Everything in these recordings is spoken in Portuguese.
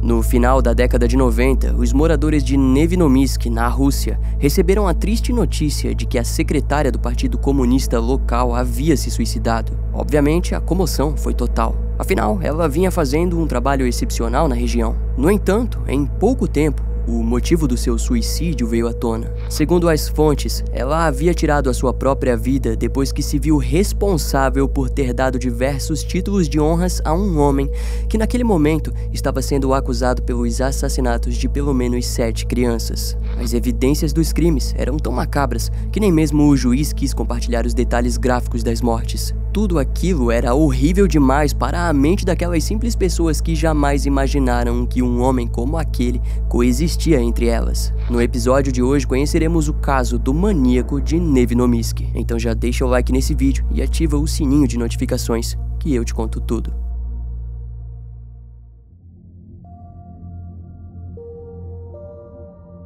No final da década de 90, os moradores de Nevinomysk, na Rússia, receberam a triste notícia de que a secretária do Partido Comunista local havia se suicidado. Obviamente, a comoção foi total. Afinal, ela vinha fazendo um trabalho excepcional na região. No entanto, em pouco tempo, o motivo do seu suicídio veio à tona. Segundo as fontes, ela havia tirado a sua própria vida depois que se viu responsável por ter dado diversos títulos de honras a um homem que naquele momento estava sendo acusado pelos assassinatos de pelo menos 7 crianças. As evidências dos crimes eram tão macabras que nem mesmo o juiz quis compartilhar os detalhes gráficos das mortes. Tudo aquilo era horrível demais para a mente daquelas simples pessoas que jamais imaginaram que um homem como aquele coexistia entre elas. No episódio de hoje conheceremos o caso do maníaco de Nevinomysk. Então já deixa o like nesse vídeo e ativa o sininho de notificações que eu te conto tudo.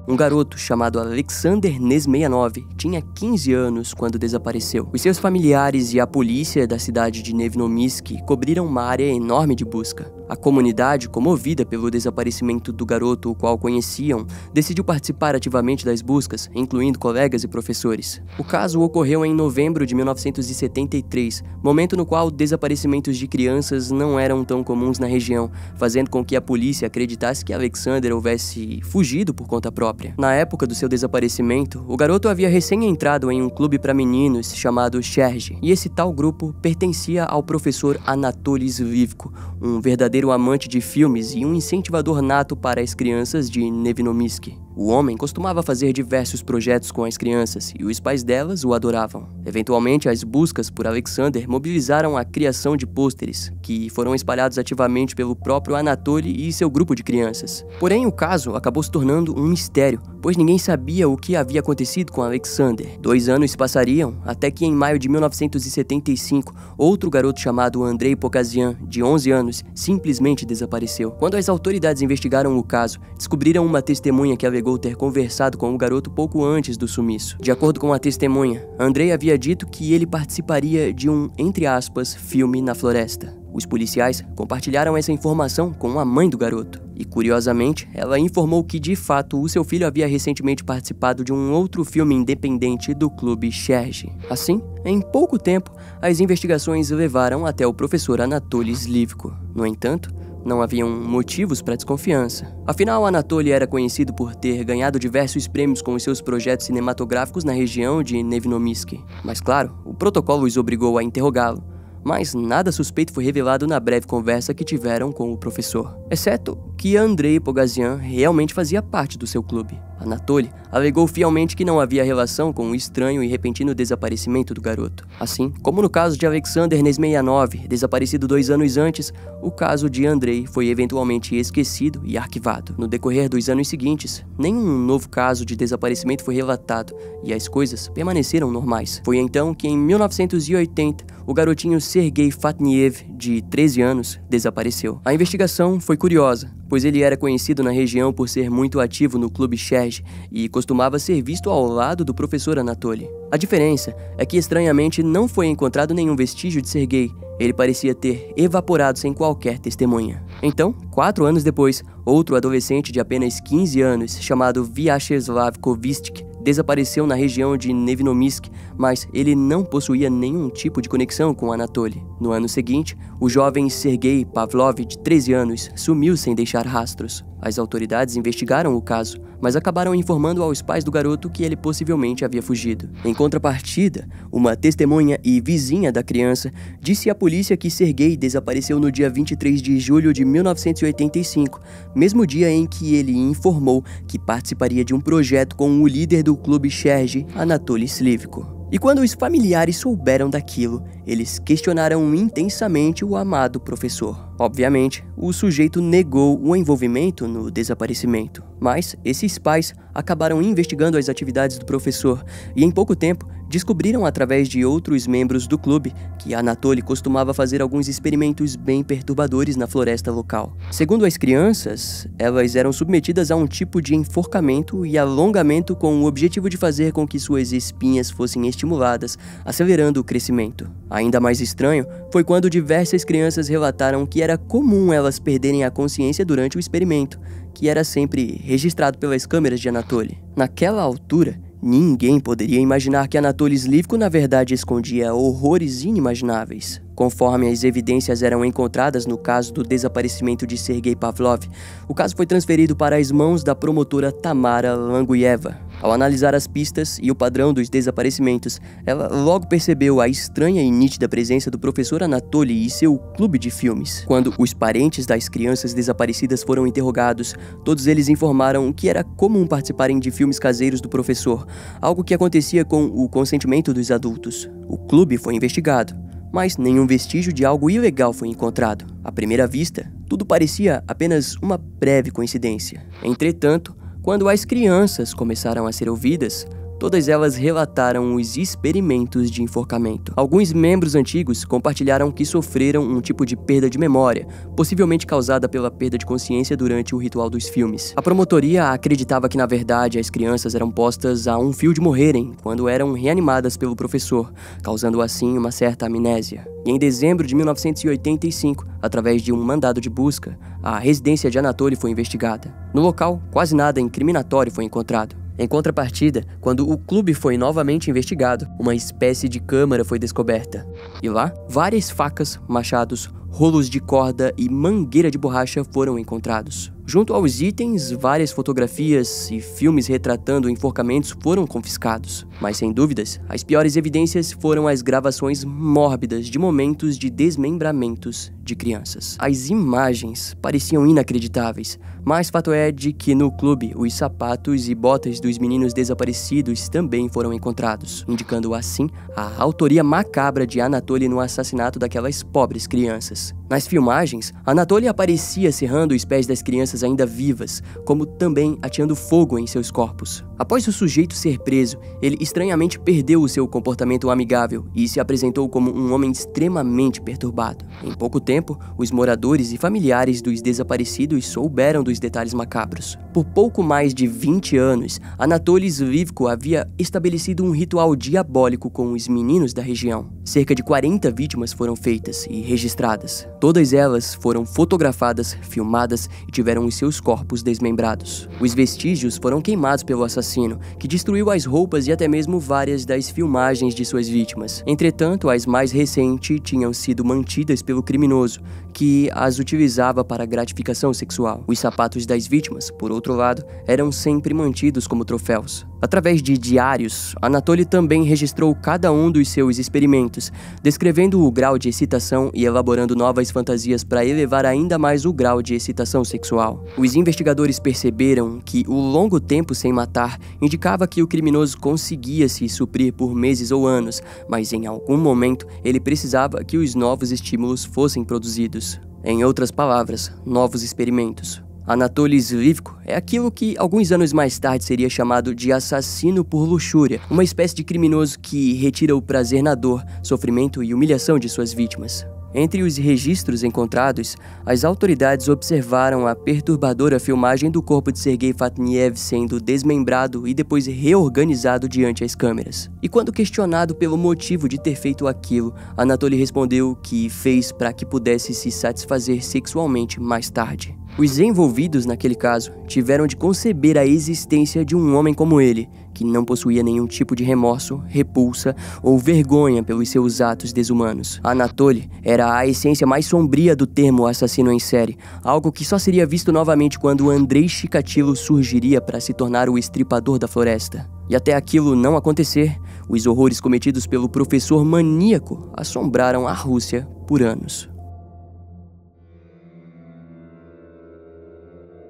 Um garoto chamado Alexander Nesmeyanov tinha 15 anos quando desapareceu. Os seus familiares e a polícia da cidade de Nevinomysk cobriram uma área enorme de busca. A comunidade, comovida pelo desaparecimento do garoto, o qual conheciam, decidiu participar ativamente das buscas, incluindo colegas e professores. O caso ocorreu em novembro de 1973, momento no qual desaparecimentos de crianças não eram tão comuns na região, fazendo com que a polícia acreditasse que Alexander houvesse fugido por conta própria. Na época do seu desaparecimento, o garoto havia recém-entrado em um clube para meninos chamado Chergy, e esse tal grupo pertencia ao professor Anatoly Slivko, um verdadeiro amante de filmes e um incentivador nato para as crianças de Nevinomysk. O homem costumava fazer diversos projetos com as crianças e os pais delas o adoravam. Eventualmente, as buscas por Alexander mobilizaram a criação de pôsteres, que foram espalhados ativamente pelo próprio Anatoly e seu grupo de crianças. Porém, o caso acabou se tornando um mistério, pois ninguém sabia o que havia acontecido com Alexander. 2 anos se passariam, até que em maio de 1975, outro garoto chamado Andrei Pokazian, de 11 anos, simplesmente desapareceu. Quando as autoridades investigaram o caso, descobriram uma testemunha que alegou ter conversado com o garoto pouco antes do sumiço. De acordo com a testemunha, Andrei havia dito que ele participaria de um, entre aspas, filme na floresta. Os policiais compartilharam essa informação com a mãe do garoto. E, curiosamente, ela informou que, de fato, o seu filho havia recentemente participado de um outro filme independente do clube Chergy. Assim, em pouco tempo, as investigações levaram até o professor Anatoly Slivko. No entanto, não haviam motivos para desconfiança. Afinal, Anatoly era conhecido por ter ganhado diversos prêmios com os seus projetos cinematográficos na região de Nevinomysk. Mas claro, o protocolo os obrigou a interrogá-lo. Mas nada suspeito foi revelado na breve conversa que tiveram com o professor. Exceto que Andrei Pokazian realmente fazia parte do seu clube. Anatoly alegou fielmente que não havia relação com o estranho e repentino desaparecimento do garoto. Assim, como no caso de Alexander Nesmeyanov, desaparecido 2 anos antes, o caso de Andrei foi eventualmente esquecido e arquivado. No decorrer dos anos seguintes, nenhum novo caso de desaparecimento foi relatado e as coisas permaneceram normais. Foi então que, em 1980, o garotinho Sergei Fatniev, de 13 anos, desapareceu. A investigação foi curiosa, pois ele era conhecido na região por ser muito ativo no clube Chergy e costumava ser visto ao lado do professor Anatoly. A diferença é que, estranhamente, não foi encontrado nenhum vestígio de Sergei. Ele parecia ter evaporado sem qualquer testemunha. Então, 4 anos depois, outro adolescente de apenas 15 anos, chamado Vyacheslav Kovistchik, desapareceu na região de Nevinomysk, mas ele não possuía nenhum tipo de conexão com Anatoly. No ano seguinte, o jovem Sergei Pavlov, de 13 anos, sumiu sem deixar rastros. As autoridades investigaram o caso, mas acabaram informando aos pais do garoto que ele possivelmente havia fugido. Em contrapartida, uma testemunha e vizinha da criança disse à polícia que Sergei desapareceu no dia 23 de julho de 1985, mesmo dia em que ele informou que participaria de um projeto com o líder do clube Chergy, Anatoly Slivko. E quando os familiares souberam daquilo, eles questionaram intensamente o amado professor. Obviamente, o sujeito negou o envolvimento no desaparecimento, mas esses pais acabaram investigando as atividades do professor e, em pouco tempo, descobriram através de outros membros do clube que Anatoly costumava fazer alguns experimentos bem perturbadores na floresta local. Segundo as crianças, elas eram submetidas a um tipo de enforcamento e alongamento com o objetivo de fazer com que suas espinhas fossem estimuladas, acelerando o crescimento. Ainda mais estranho foi quando diversas crianças relataram que era comum elas perderem a consciência durante o experimento, que era sempre registrado pelas câmeras de Anatoly. Naquela altura, ninguém poderia imaginar que Anatoly Slivko na verdade escondia horrores inimagináveis. Conforme as evidências eram encontradas no caso do desaparecimento de Sergei Pavlov, o caso foi transferido para as mãos da promotora Tamara Languyeva. Ao analisar as pistas e o padrão dos desaparecimentos, ela logo percebeu a estranha e nítida presença do professor Anatoly e seu clube de filmes. Quando os parentes das crianças desaparecidas foram interrogados, todos eles informaram que era comum participarem de filmes caseiros do professor, algo que acontecia com o consentimento dos adultos. O clube foi investigado, mas nenhum vestígio de algo ilegal foi encontrado. À primeira vista, tudo parecia apenas uma breve coincidência. Entretanto, quando as crianças começaram a ser ouvidas, todas elas relataram os experimentos de enforcamento. Alguns membros antigos compartilharam que sofreram um tipo de perda de memória, possivelmente causada pela perda de consciência durante o ritual dos filmes. A promotoria acreditava que, na verdade, as crianças eram postas a um fio de morrerem quando eram reanimadas pelo professor, causando assim uma certa amnésia. E em dezembro de 1985, através de um mandado de busca, a residência de Anatoly foi investigada. No local, quase nada incriminatório foi encontrado. Em contrapartida, quando o clube foi novamente investigado, uma espécie de câmara foi descoberta. E lá, várias facas, machados, rolos de corda e mangueira de borracha foram encontrados. Junto aos itens, várias fotografias e filmes retratando enforcamentos foram confiscados. Mas sem dúvidas, as piores evidências foram as gravações mórbidas de momentos de desmembramentos de crianças. As imagens pareciam inacreditáveis, mas fato é de que no clube os sapatos e botas dos meninos desaparecidos também foram encontrados, indicando assim a autoria macabra de Anatoly no assassinato daquelas pobres crianças. Nas filmagens, Anatoly aparecia serrando os pés das crianças ainda vivas, como também ateando fogo em seus corpos. Após o sujeito ser preso, ele estranhamente perdeu o seu comportamento amigável e se apresentou como um homem extremamente perturbado. Em pouco tempo, os moradores e familiares dos desaparecidos souberam dos detalhes macabros. Por pouco mais de 20 anos, Anatoly Slivko havia estabelecido um ritual diabólico com os meninos da região. Cerca de 40 vítimas foram feitas e registradas. Todas elas foram fotografadas, filmadas e tiveram os seus corpos desmembrados. Os vestígios foram queimados pelo assassino, que destruiu as roupas e até mesmo várias das filmagens de suas vítimas. Entretanto, as mais recentes tinham sido mantidas pelo criminoso, que as utilizava para gratificação sexual. Os sapatos das vítimas, por outro lado, eram sempre mantidos como troféus. Através de diários, Anatoly também registrou cada um dos seus experimentos, descrevendo o grau de excitação e elaborando novas fantasias para elevar ainda mais o grau de excitação sexual. Os investigadores perceberam que o longo tempo sem matar indicava que o criminoso conseguia se suprir por meses ou anos, mas em algum momento ele precisava que os novos estímulos fossem produzidos. Em outras palavras, novos experimentos. Anatoly Slivko é aquilo que alguns anos mais tarde seria chamado de assassino por luxúria, uma espécie de criminoso que retira o prazer na dor, sofrimento e humilhação de suas vítimas. Entre os registros encontrados, as autoridades observaram a perturbadora filmagem do corpo de Sergei Fatniev sendo desmembrado e depois reorganizado diante as câmeras. E quando questionado pelo motivo de ter feito aquilo, Anatoly respondeu que fez para que pudesse se satisfazer sexualmente mais tarde. Os envolvidos naquele caso tiveram de conceber a existência de um homem como ele, que não possuía nenhum tipo de remorso, repulsa ou vergonha pelos seus atos desumanos. Anatoly era a essência mais sombria do termo assassino em série, algo que só seria visto novamente quando Andrei Chikatilo surgiria para se tornar o estripador da floresta. E até aquilo não acontecer, os horrores cometidos pelo professor maníaco assombraram a Rússia por anos.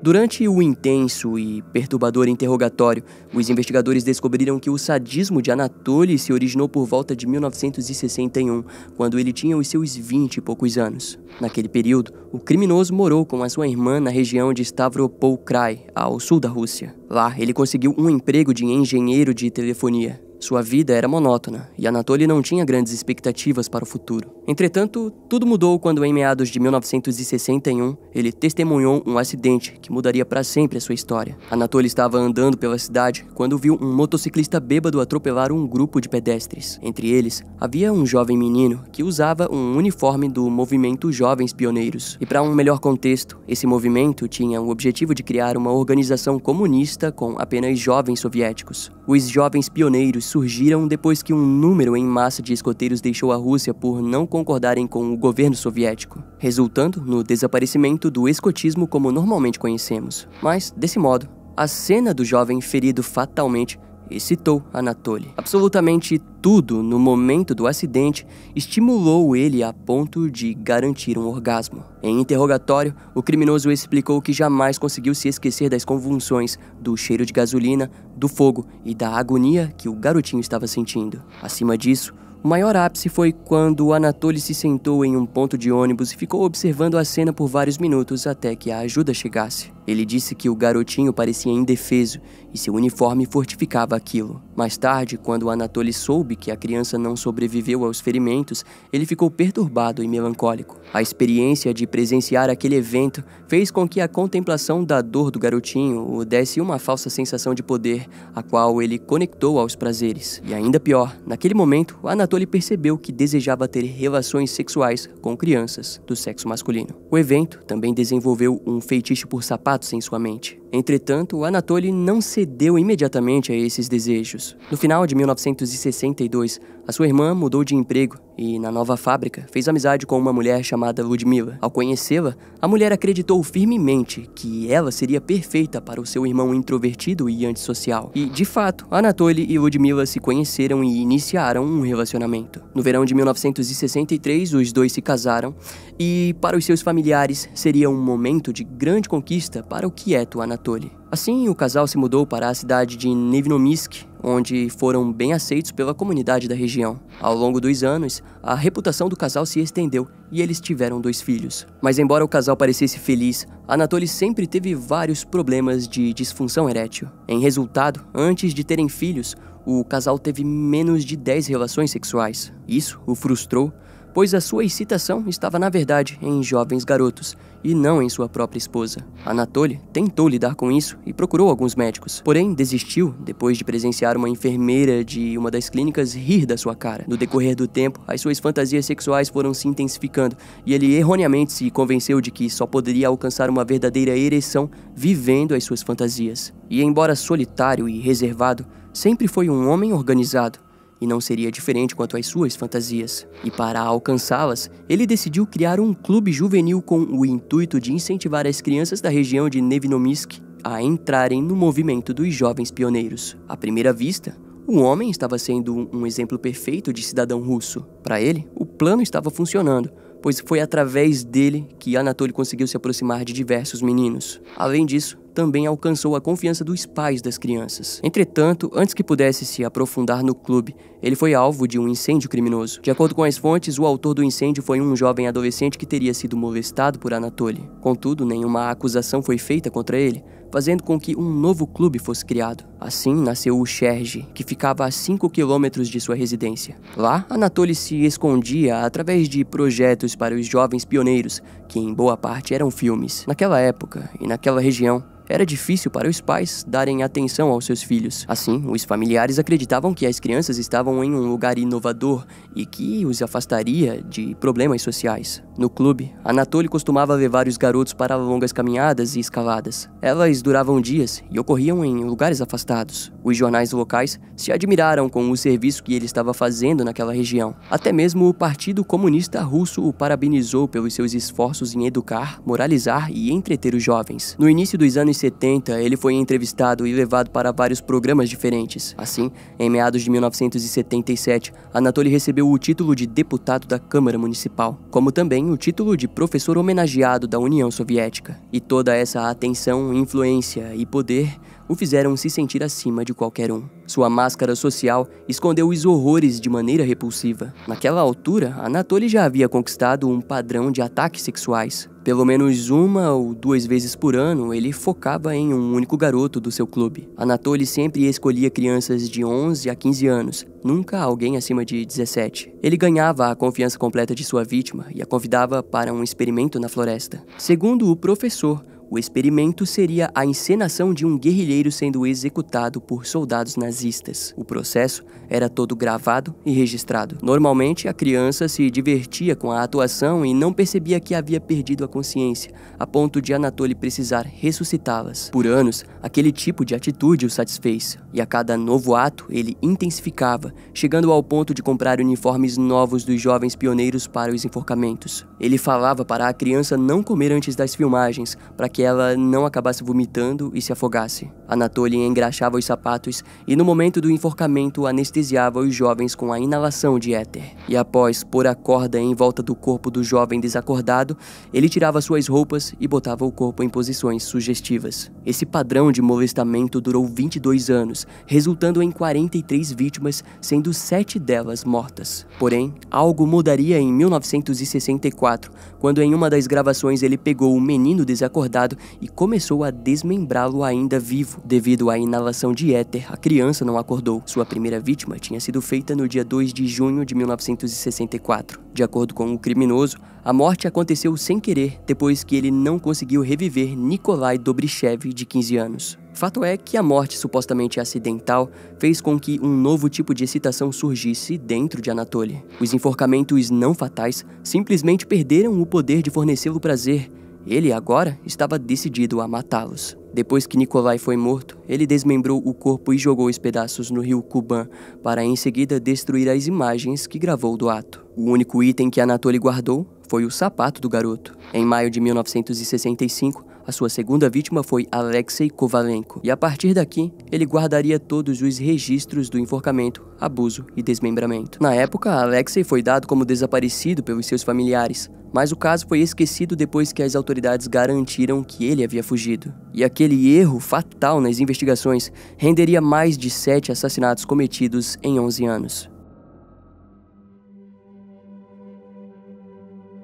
Durante o intenso e perturbador interrogatório, os investigadores descobriram que o sadismo de Anatoly se originou por volta de 1961, quando ele tinha os seus 20 e poucos anos. Naquele período, o criminoso morou com a sua irmã na região de Stavropol Krai, ao sul da Rússia. Lá, ele conseguiu um emprego de engenheiro de telefonia. Sua vida era monótona e Anatoly não tinha grandes expectativas para o futuro. Entretanto, tudo mudou quando, em meados de 1961, ele testemunhou um acidente que mudaria para sempre a sua história. Anatoly estava andando pela cidade quando viu um motociclista bêbado atropelar um grupo de pedestres. Entre eles, havia um jovem menino que usava um uniforme do movimento Jovens Pioneiros. E para um melhor contexto, esse movimento tinha o objetivo de criar uma organização comunista com apenas jovens soviéticos. Os Jovens Pioneiros surgiram depois que um número em massa de escoteiros deixou a Rússia por não concordarem com o governo soviético, resultando no desaparecimento do escotismo como normalmente conhecemos. Mas, desse modo, a cena do jovem ferido fatalmente excitou Anatoly. Absolutamente tudo no momento do acidente estimulou ele a ponto de garantir um orgasmo. Em interrogatório, o criminoso explicou que jamais conseguiu se esquecer das convulsões, do cheiro de gasolina, do fogo e da agonia que o garotinho estava sentindo. Acima disso, o maior ápice foi quando Anatoly se sentou em um ponto de ônibus e ficou observando a cena por vários minutos até que a ajuda chegasse. Ele disse que o garotinho parecia indefeso e seu uniforme fortificava aquilo. Mais tarde, quando Anatoly soube que a criança não sobreviveu aos ferimentos, ele ficou perturbado e melancólico. A experiência de presenciar aquele evento fez com que a contemplação da dor do garotinho o desse uma falsa sensação de poder, a qual ele conectou aos prazeres. E ainda pior, naquele momento, Anatoly percebeu que desejava ter relações sexuais com crianças do sexo masculino. O evento também desenvolveu um feitiço por sapatos em sua mente. Entretanto, Anatoly não cedeu imediatamente a esses desejos. No final de 1962, a sua irmã mudou de emprego e, na nova fábrica, fez amizade com uma mulher chamada Ludmila. Ao conhecê-la, a mulher acreditou firmemente que ela seria perfeita para o seu irmão introvertido e antissocial. E, de fato, Anatoly e Ludmila se conheceram e iniciaram um relacionamento. No verão de 1963, os dois se casaram e, para os seus familiares, seria um momento de grande conquista para o quieto Anatoly. Assim, o casal se mudou para a cidade de Nevinomysk, onde foram bem aceitos pela comunidade da região. Ao longo dos anos, a reputação do casal se estendeu e eles tiveram 2 filhos. Mas embora o casal parecesse feliz, Anatoly sempre teve vários problemas de disfunção erétil. Em resultado, antes de terem filhos, o casal teve menos de 10 relações sexuais. Isso o frustrou, pois a sua excitação estava, na verdade, em jovens garotos, e não em sua própria esposa. Anatoly tentou lidar com isso e procurou alguns médicos, porém desistiu depois de presenciar uma enfermeira de uma das clínicas rir da sua cara. No decorrer do tempo, as suas fantasias sexuais foram se intensificando, e ele erroneamente se convenceu de que só poderia alcançar uma verdadeira ereção vivendo as suas fantasias. E embora solitário e reservado, sempre foi um homem organizado, e não seria diferente quanto às suas fantasias. E para alcançá-las, ele decidiu criar um clube juvenil com o intuito de incentivar as crianças da região de Nevinomysk a entrarem no movimento dos Jovens Pioneiros. À primeira vista, o homem estava sendo um exemplo perfeito de cidadão russo. Para ele, o plano estava funcionando, pois foi através dele que Anatoly conseguiu se aproximar de diversos meninos. Além disso, também alcançou a confiança dos pais das crianças. Entretanto, antes que pudesse se aprofundar no clube, ele foi alvo de um incêndio criminoso. De acordo com as fontes, o autor do incêndio foi um jovem adolescente que teria sido molestado por Anatoly. Contudo, nenhuma acusação foi feita contra ele, fazendo com que um novo clube fosse criado. Assim, nasceu o Chergy, que ficava a 5 quilômetros de sua residência. Lá, Anatoly se escondia através de projetos para os jovens pioneiros, que em boa parte eram filmes. Naquela época e naquela região, era difícil para os pais darem atenção aos seus filhos. Assim, os familiares acreditavam que as crianças estavam em um lugar inovador e que os afastaria de problemas sociais. No clube, Anatoly costumava levar os garotos para longas caminhadas e escaladas. Elas duravam dias e ocorriam em lugares afastados. Os jornais locais se admiraram com o serviço que ele estava fazendo naquela região. Até mesmo o Partido Comunista Russo o parabenizou pelos seus esforços em educar, moralizar e entreter os jovens. No início dos anos 70, ele foi entrevistado e levado para vários programas diferentes. Assim, em meados de 1977, Anatoly recebeu o título de deputado da Câmara Municipal, como também o título de professor homenageado da União Soviética. E toda essa atenção, influência e poder o fizeram se sentir acima de qualquer um. Sua máscara social escondeu os horrores de maneira repulsiva. Naquela altura, Anatoly já havia conquistado um padrão de ataques sexuais. Pelo menos 1 ou 2 vezes por ano, ele focava em um único garoto do seu clube. Anatoly sempre escolhia crianças de 11 a 15 anos, nunca alguém acima de 17. Ele ganhava a confiança completa de sua vítima e a convidava para um experimento na floresta. Segundo o professor, o experimento seria a encenação de um guerrilheiro sendo executado por soldados nazistas. O processo era todo gravado e registrado. Normalmente, a criança se divertia com a atuação e não percebia que havia perdido a consciência, a ponto de Anatoly precisar ressuscitá-las. Por anos, aquele tipo de atitude o satisfez, e a cada novo ato ele intensificava, chegando ao ponto de comprar uniformes novos dos jovens pioneiros para os enforcamentos. Ele falava para a criança não comer antes das filmagens, para que ela não acabasse vomitando e se afogasse. Anatoly engraxava os sapatos e no momento do enforcamento anestesiava os jovens com a inalação de éter. E após pôr a corda em volta do corpo do jovem desacordado, ele tirava suas roupas e botava o corpo em posições sugestivas. Esse padrão de molestamento durou 22 anos, resultando em 43 vítimas, sendo 7 delas mortas. Porém, algo mudaria em 1964, quando em uma das gravações ele pegou o menino desacordado e começou a desmembrá-lo ainda vivo. Devido à inalação de éter, a criança não acordou. Sua primeira vítima tinha sido feita no dia 2 de junho de 1964. De acordo com o criminoso, a morte aconteceu sem querer, depois que ele não conseguiu reviver Nikolai Dobrychev, de 15 anos. Fato é que a morte supostamente acidental fez com que um novo tipo de excitação surgisse dentro de Anatoly. Os enforcamentos não fatais simplesmente perderam o poder de fornecê-lo prazer. Ele agora estava decidido a matá-los. Depois que Nikolai foi morto, ele desmembrou o corpo e jogou os pedaços no rio Kuban, para em seguida destruir as imagens que gravou do ato. O único item que Anatoly guardou foi o sapato do garoto. Em maio de 1965, a sua segunda vítima foi Alexei Kovalenko, e a partir daqui, ele guardaria todos os registros do enforcamento, abuso e desmembramento. Na época, Alexei foi dado como desaparecido pelos seus familiares, mas o caso foi esquecido depois que as autoridades garantiram que ele havia fugido. E aquele erro fatal nas investigações renderia mais de 7 assassinatos cometidos em 11 anos.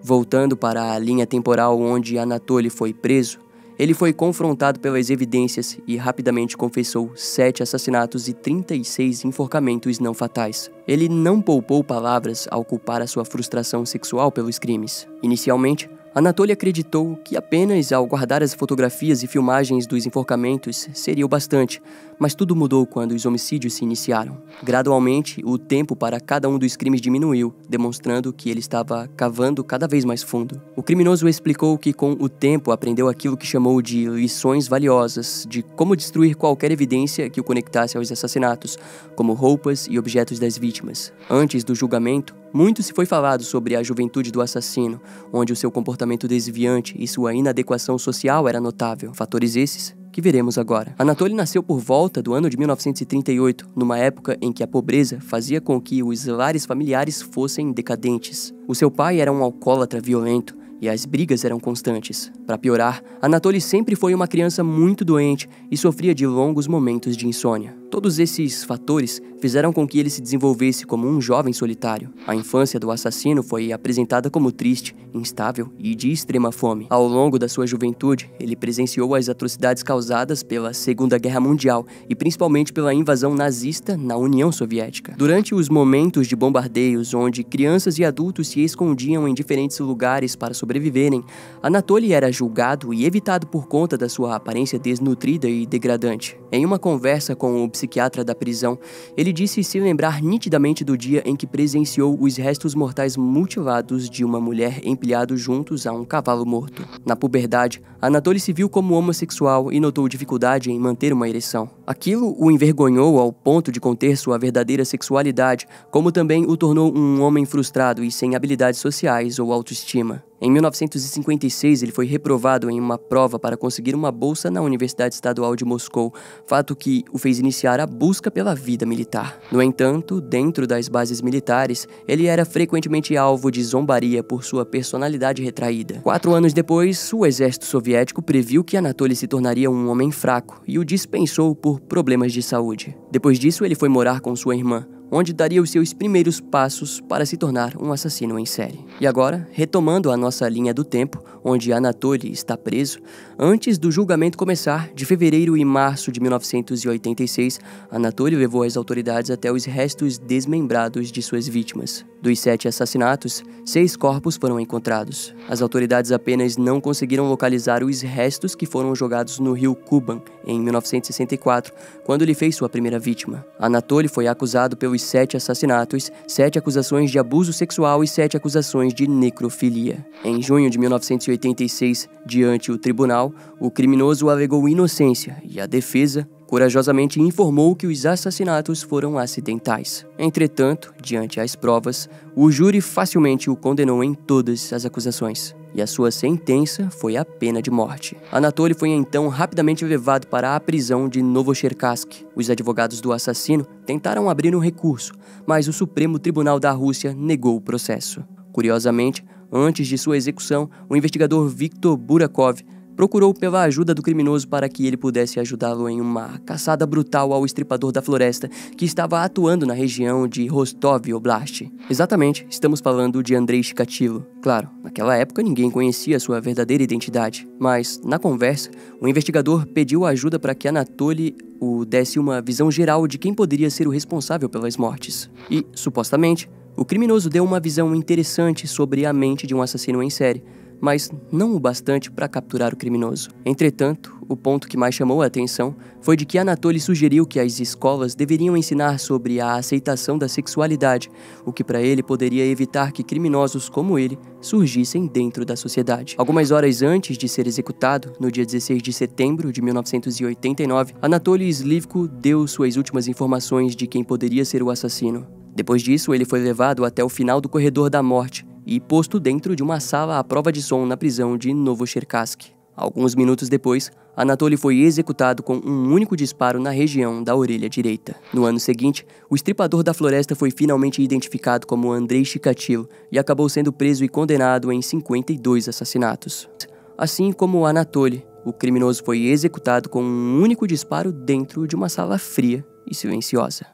Voltando para a linha temporal onde Anatoly foi preso, ele foi confrontado pelas evidências e rapidamente confessou 7 assassinatos e 36 enforcamentos não fatais. Ele não poupou palavras ao culpar a sua frustração sexual pelos crimes. Inicialmente, Anatoly acreditou que apenas ao guardar as fotografias e filmagens dos enforcamentos seria o bastante, mas tudo mudou quando os homicídios se iniciaram. Gradualmente, o tempo para cada um dos crimes diminuiu, demonstrando que ele estava cavando cada vez mais fundo. O criminoso explicou que com o tempo aprendeu aquilo que chamou de lições valiosas, de como destruir qualquer evidência que o conectasse aos assassinatos, como roupas e objetos das vítimas. Antes do julgamento, muito se foi falado sobre a juventude do assassino, onde o seu comportamento desviante e sua inadequação social era notável. Fatores esses que veremos agora. Anatoly nasceu por volta do ano de 1938, numa época em que a pobreza fazia com que os lares familiares fossem decadentes. O seu pai era um alcoólatra violento e as brigas eram constantes. Para piorar, Anatoly sempre foi uma criança muito doente e sofria de longos momentos de insônia. Todos esses fatores fizeram com que ele se desenvolvesse como um jovem solitário. A infância do assassino foi apresentada como triste, instável e de extrema fome. Ao longo da sua juventude, ele presenciou as atrocidades causadas pela Segunda Guerra Mundial e principalmente pela invasão nazista na União Soviética. Durante os momentos de bombardeios, onde crianças e adultos se escondiam em diferentes lugares para sobreviverem, Anatoly era julgado e evitado por conta da sua aparência desnutrida e degradante. Em uma conversa com o psiquiatra da prisão, ele disse se lembrar nitidamente do dia em que presenciou os restos mortais mutilados de uma mulher empilhados juntos a um cavalo morto. Na puberdade, Anatoly se viu como homossexual e notou dificuldade em manter uma ereção. Aquilo o envergonhou ao ponto de conter sua verdadeira sexualidade, como também o tornou um homem frustrado e sem habilidades sociais ou autoestima. Em 1956, ele foi reprovado em uma prova para conseguir uma bolsa na Universidade Estadual de Moscou, fato que o fez iniciar a busca pela vida militar. No entanto, dentro das bases militares, ele era frequentemente alvo de zombaria por sua personalidade retraída. 4 anos depois, o exército soviético previu que Anatoly se tornaria um homem fraco e o dispensou por problemas de saúde. Depois disso, ele foi morar com sua irmã, onde daria os seus primeiros passos para se tornar um assassino em série. E agora, retomando a nossa linha do tempo, onde Anatoly está preso, antes do julgamento começar, de fevereiro e março de 1986, Anatoly levou as autoridades até os restos desmembrados de suas vítimas. Dos 7 assassinatos, 6 corpos foram encontrados. As autoridades apenas não conseguiram localizar os restos que foram jogados no rio Kuban, em 1964, quando ele fez sua primeira vítima. Anatoly foi acusado pelos 7 assassinatos, 7 acusações de abuso sexual e 7 acusações de necrofilia. Em junho de 1986, diante o tribunal, o criminoso alegou inocência e a defesa corajosamente informou que os assassinatos foram acidentais. Entretanto, diante as provas, o júri facilmente o condenou em todas as acusações, e a sua sentença foi a pena de morte. Anatoly foi então rapidamente levado para a prisão de Novocherkassk. Os advogados do assassino tentaram abrir um recurso, mas o Supremo Tribunal da Rússia negou o processo. Curiosamente, antes de sua execução, o investigador Viktor Burakov procurou pela ajuda do criminoso para que ele pudesse ajudá-lo em uma caçada brutal ao estripador da floresta que estava atuando na região de Rostov Oblast. Exatamente, estamos falando de Andrei Chikatilo. Claro, naquela época ninguém conhecia sua verdadeira identidade, mas, na conversa, o investigador pediu ajuda para que Anatoly o desse uma visão geral de quem poderia ser o responsável pelas mortes. E, supostamente, o criminoso deu uma visão interessante sobre a mente de um assassino em série, mas não o bastante para capturar o criminoso. Entretanto, o ponto que mais chamou a atenção foi de que Anatoly sugeriu que as escolas deveriam ensinar sobre a aceitação da sexualidade, o que para ele poderia evitar que criminosos como ele surgissem dentro da sociedade. Algumas horas antes de ser executado, no dia 16 de setembro de 1989, Anatoly Slivko deu suas últimas informações de quem poderia ser o assassino. Depois disso, ele foi levado até o final do corredor da morte e posto dentro de uma sala à prova de som na prisão de Novocherkassk. Alguns minutos depois, Anatoly foi executado com um único disparo na região da orelha direita. No ano seguinte, o estripador da floresta foi finalmente identificado como Andrei Chikatilo e acabou sendo preso e condenado em 52 assassinatos. Assim como Anatoly, o criminoso foi executado com um único disparo dentro de uma sala fria e silenciosa.